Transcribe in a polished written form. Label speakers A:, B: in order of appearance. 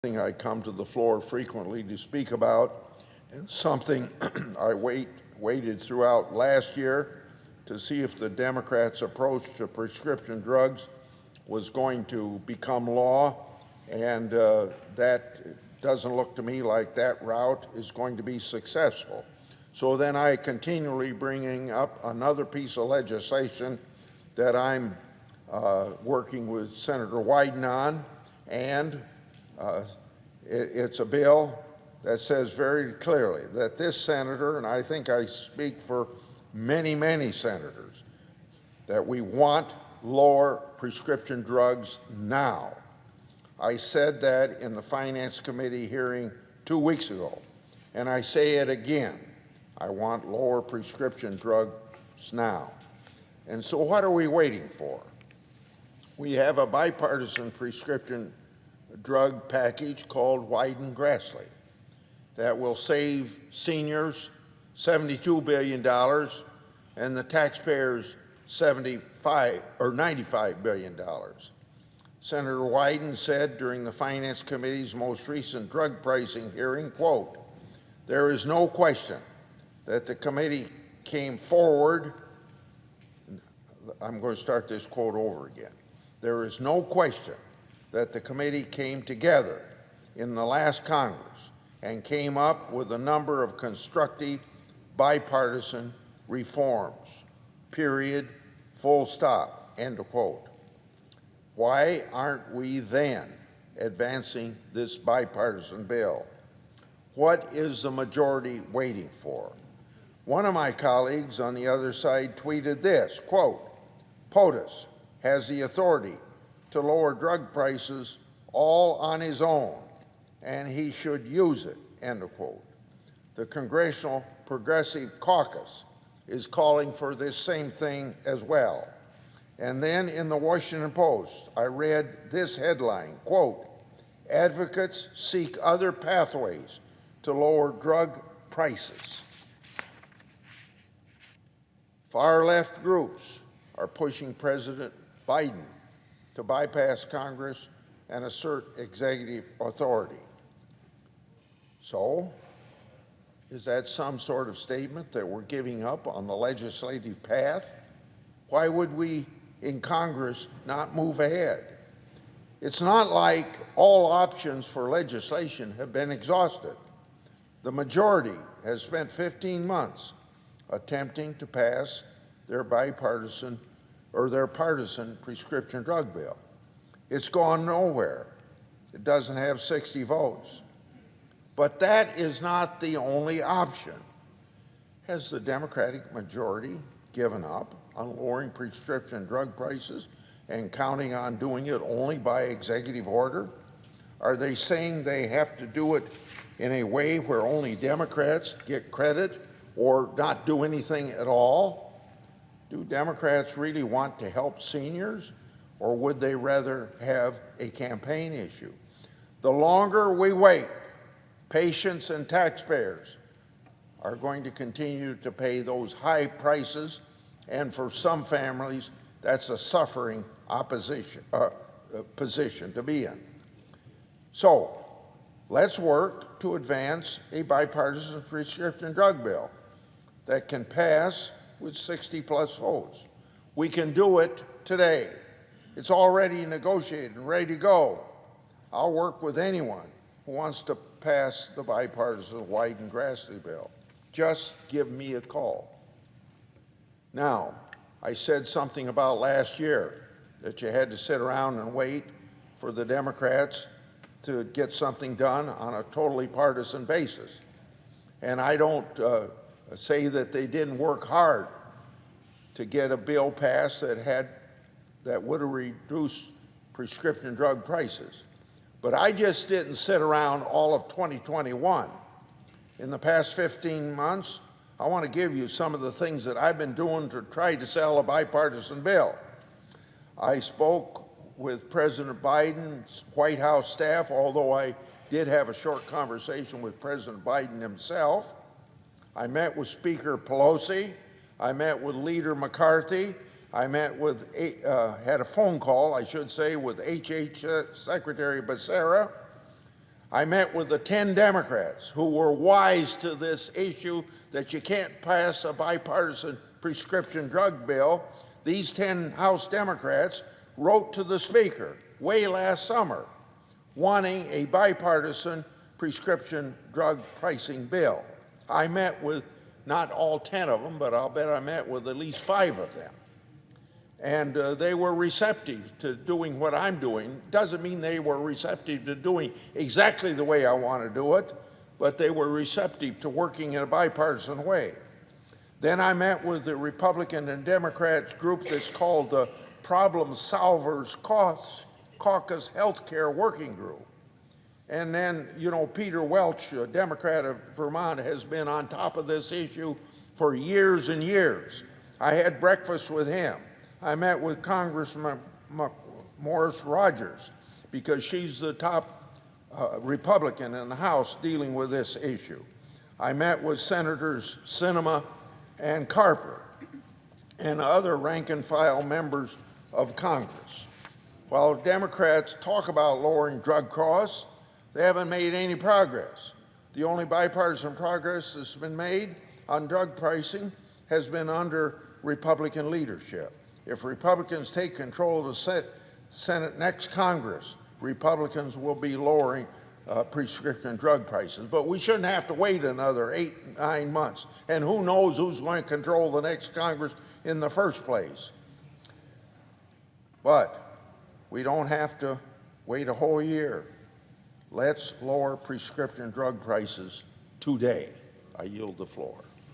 A: Thing I come to the floor frequently to speak about, and something I waited throughout last year to see if the Democrats' approach to prescription drugs was going to become law, and that doesn't look to me like that route is going to be successful. So then I continually bringing up another piece of legislation that I'm working with Senator Wyden on, and it's a bill that says very clearly that this senator, and I think I speak for many, many senators, that we want lower prescription drugs now. I said that in the Finance Committee hearing 2 weeks ago, and I say it again. I want lower prescription drugs now. And so what are we waiting for? We have a bipartisan prescription drug package called Grassley that will save seniors $72 billion and the taxpayers $95 billion. Senator Wyden said during the Finance Committee's most recent drug pricing hearing, quote, "There is no question that the committee came forward," I'm going to start this quote over again. "There is no question that the committee came together in the last Congress and came up with a number of constructive bipartisan reforms, period, full stop," end of quote. Why aren't we then advancing this bipartisan bill? What is the majority waiting for? One of my colleagues on the other side tweeted this, quote, "POTUS has the authority to lower drug prices all on his own, and he should use it," end of quote. The Congressional Progressive Caucus is calling for this same thing as well. And then in the Washington Post, I read this headline, quote, "Advocates seek other pathways to lower drug prices." Far-left groups are pushing President Biden to bypass Congress and assert executive authority. So, is that some sort of statement that we're giving up on the legislative path? Why would we in Congress not move ahead? It's not like all options for legislation have been exhausted. The majority has spent 15 months attempting to pass their partisan prescription drug bill. It's gone nowhere. It doesn't have 60 votes. But that is not the only option. Has the Democratic majority given up on lowering prescription drug prices and counting on doing it only by executive order? Are they saying they have to do it in a way where only Democrats get credit or not do anything at all? Do Democrats really want to help seniors, or would they rather have a campaign issue? The longer we wait, patients and taxpayers are going to continue to pay those high prices, and for some families, that's a suffering position to be in. So let's work to advance a bipartisan prescription drug bill that can pass with 60-plus votes. We can do it today. It's already negotiated and ready to go. I'll work with anyone who wants to pass the bipartisan Grassley bill. Just give me a call. Now, I said something about last year that you had to sit around and wait for the Democrats to get something done on a totally partisan basis. And I don't say that they didn't work hard to get a bill passed that would have reduced prescription drug prices. But I just didn't sit around all of 2021. In the past 15 months, I want to give you some of the things that I've been doing to try to sell a bipartisan bill. I spoke with President Biden's White House staff, although I did have a short conversation with President Biden himself. I met with Speaker Pelosi. I met with Leader McCarthy. I met with, had a phone call, I should say, with HH Secretary Becerra. I met with the 10 Democrats who were wise to this issue that you can't pass a bipartisan prescription drug bill. These 10 House Democrats wrote to the Speaker way last summer wanting a bipartisan prescription drug pricing bill. I met with not all 10 of them, but I'll bet I met with at least 5 of them. And they were receptive to doing what I'm doing. Doesn't mean they were receptive to doing exactly the way I want to do it, but they were receptive to working in a bipartisan way. Then I met with the Republican and Democrat group that's called the Problem Solvers Caucus Healthcare Working Group. And then, you know, Peter Welch, a Democrat of Vermont, has been on top of this issue for years and years. I had breakfast with him. I met with Congressman Morris Rogers because she's the top Republican in the House dealing with this issue. I met with Senators Sinema and Carper and other rank and file members of Congress. While Democrats talk about lowering drug costs, they haven't made any progress. The only bipartisan progress that's been made on drug pricing has been under Republican leadership. If Republicans take control of the Senate next Congress, Republicans will be lowering prescription drug prices. But we shouldn't have to wait another 8, 9 months. And who knows who's going to control the next Congress in the first place. But we don't have to wait a whole year. Let's lower prescription drug prices today. I yield the floor.